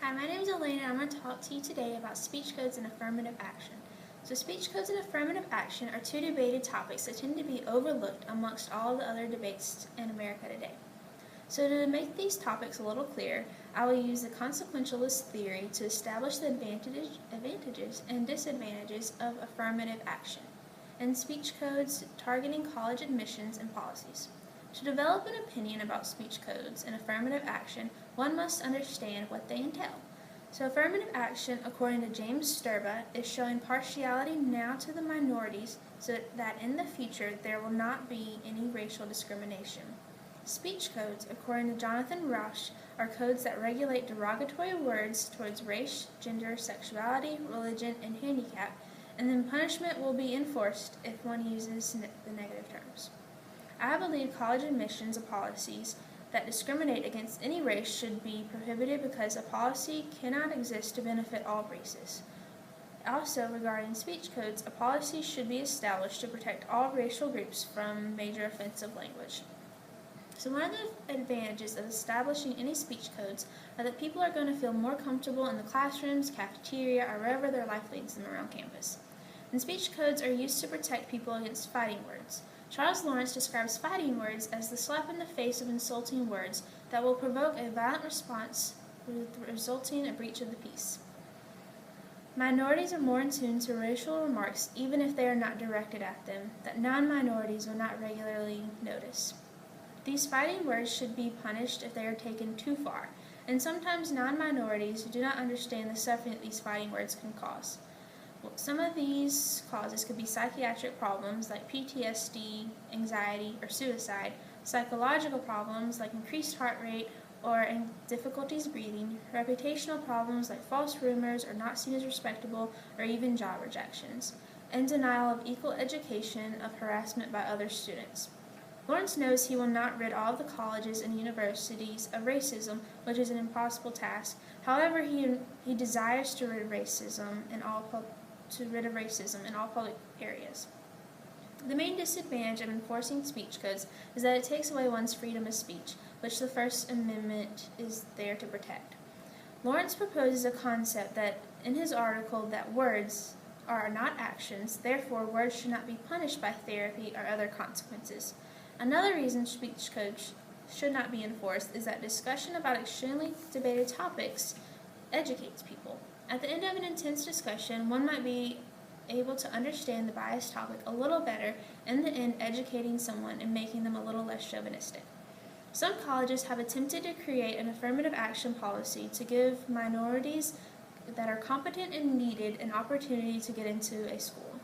Hi, my name is Elena, and I'm going to talk to you today about speech codes and affirmative action. So speech codes and affirmative action are two debated topics that tend to be overlooked amongst all the other debates in America today. So to make these topics a little clearer, I will use the consequentialist theory to establish the advantages and disadvantages of affirmative action and speech codes targeting college admissions and policies. To develop an opinion about speech codes and affirmative action, one must understand what they entail. So affirmative action, according to James Sturba, is showing partiality now to the minorities so that in the future there will not be any racial discrimination. Speech codes, according to Jonathan Rauch, are codes that regulate derogatory words towards race, gender, sexuality, religion, and handicap, and then punishment will be enforced if one uses the negative terms. I believe college admissions policies that discriminate against any race should be prohibited because a policy cannot exist to benefit all races. Also, regarding speech codes, a policy should be established to protect all racial groups from major offensive language. So one of the advantages of establishing any speech codes are that people are going to feel more comfortable in the classrooms, cafeteria, or wherever their life leads them around campus. And speech codes are used to protect people against fighting words. Charles Lawrence describes fighting words as the slap in the face of insulting words that will provoke a violent response, resulting in a breach of the peace. Minorities are more in tune to racial remarks, even if they are not directed at them, that non-minorities will not regularly notice. These fighting words should be punished if they are taken too far, and sometimes non-minorities do not understand the suffering that these fighting words can cause. Some of these causes could be psychiatric problems like PTSD, anxiety, or suicide, psychological problems like increased heart rate or difficulties breathing, reputational problems like false rumors or not seen as respectable, or even job rejections, and denial of equal education of harassment by other students. Lawrence knows he will not rid all of the colleges and universities of racism, which is an impossible task. However, he desires to rid of racism in all public areas. The main disadvantage of enforcing speech codes is that it takes away one's freedom of speech, which the First Amendment is there to protect. Lawrence proposes a concept that in his article that words are not actions, therefore words should not be punished by therapy or other consequences. Another reason speech codes should not be enforced is that discussion about extremely debated topics educates people. At the end of an intense discussion, one might be able to understand the biased topic a little better, in the end educating someone and making them a little less chauvinistic. Some colleges have attempted to create an affirmative action policy to give minorities that are competent and needed an opportunity to get into a school.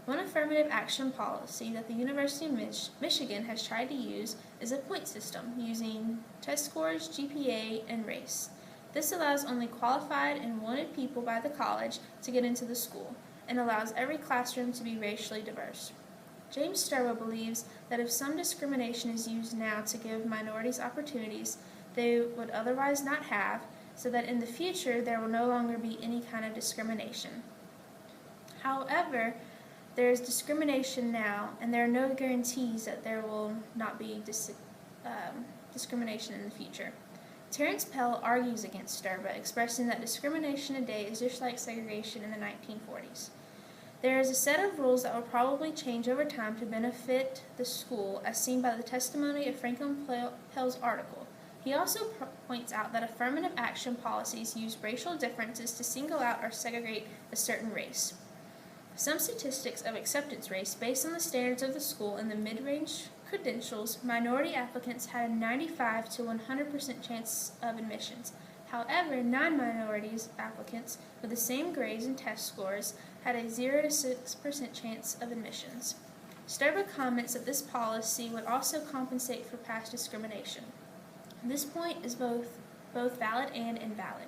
One affirmative action policy that the University of Michigan has tried to use is a point system using test scores, GPA, and race. This allows only qualified and wanted people by the college to get into the school, and allows every classroom to be racially diverse. James Sturba believes that if some discrimination is used now to give minorities opportunities they would otherwise not have, so that in the future there will no longer be any kind of discrimination. However, there is discrimination now, and there are no guarantees that there will not be discrimination in the future. Terence Pell argues against Sturba, expressing that discrimination today is just like segregation in the 1940s. There is a set of rules that will probably change over time to benefit the school, as seen by the testimony of Franklin Pell's article. He also points out that affirmative action policies use racial differences to single out or segregate a certain race. Some statistics of acceptance rates based on the standards of the school and the mid-range credentials, minority applicants had a 95 to 100% chance of admissions. However, non-minorities applicants with the same grades and test scores had a 0 to 6% chance of admissions. Sturba comments that this policy would also compensate for past discrimination. This point is both valid and invalid.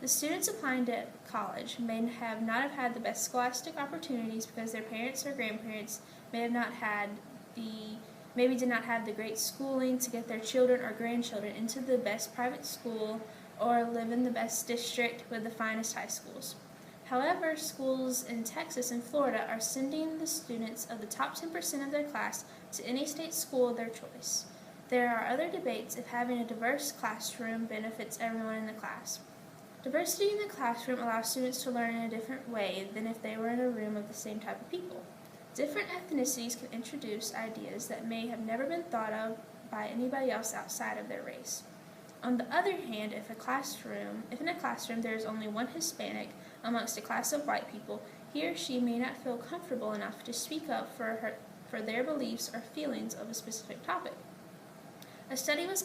The students applying to college may not have had the best scholastic opportunities because their parents or grandparents maybe did not have the great schooling to get their children or grandchildren into the best private school or live in the best district with the finest high schools. However, schools in Texas and Florida are sending the students of the top 10% of their class to any state school of their choice. There are other debates if having a diverse classroom benefits everyone in the class. Diversity in the classroom allows students to learn in a different way than if they were in a room of the same type of people. Different ethnicities can introduce ideas that may have never been thought of by anybody else outside of their race. On the other hand, if in a classroom there is only one Hispanic amongst a class of white people, he or she may not feel comfortable enough to speak up for their beliefs or feelings of a specific topic. A study was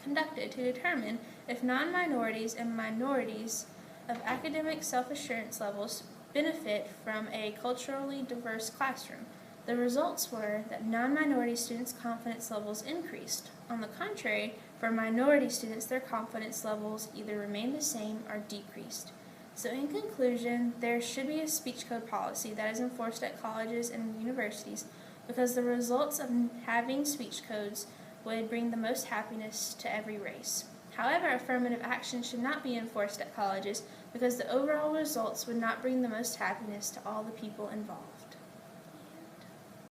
conducted to determine if non-minorities and minorities of academic self-assurance levels benefit from a culturally diverse classroom. The results were that non-minority students' confidence levels increased. On the contrary, for minority students, their confidence levels either remained the same or decreased. So in conclusion, there should be a speech code policy that is enforced at colleges and universities because the results of having speech codes would bring the most happiness to every race. However, affirmative action should not be enforced at colleges because the overall results would not bring the most happiness to all the people involved.